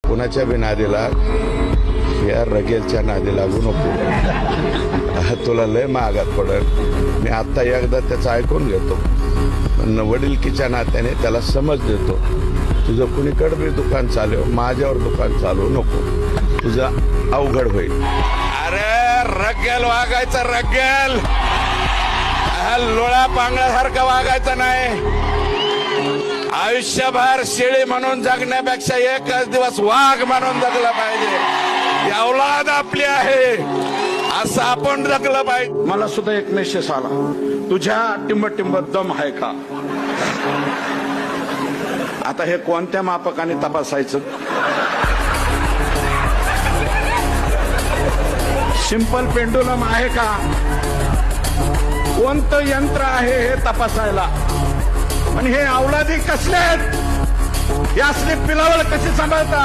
कुणाच्या बी नादीला या रगेलच्या नादी लागू नको. तुला लय महागात पडल. मी आता एकदा त्याचं ऐकून घेतो. पण वडिलकीच्या नात्याने त्याला समज देतो. तुझं कुणीकडे बी दुकान चालव, माझ्यावर दुकान चालवू नको. तुझं अवघड होईल. अरे रगेल वागायचं, रगेल लोळा पांगळ्यासारखं वागायचं नाही. आयुष्यभर शेळी म्हणून जगण्यापेक्षा एकच दिवस वाघ म्हणून जगलं पाहिजे. औलाद आपली आहे असं आपण जगलं पाहिजे. मला सुद्धा एक मेसेज आला, तुझ्या टिंब दम आहे का? आता हे कोणत्या मापकाने तपासायचं? सिंपल पेंडुलम आहे का? कोणतं यंत्र आहे हे तपासायला? पण हे औलादी कसले आहेत? हे असले पिलावळ कशी सांभाळता?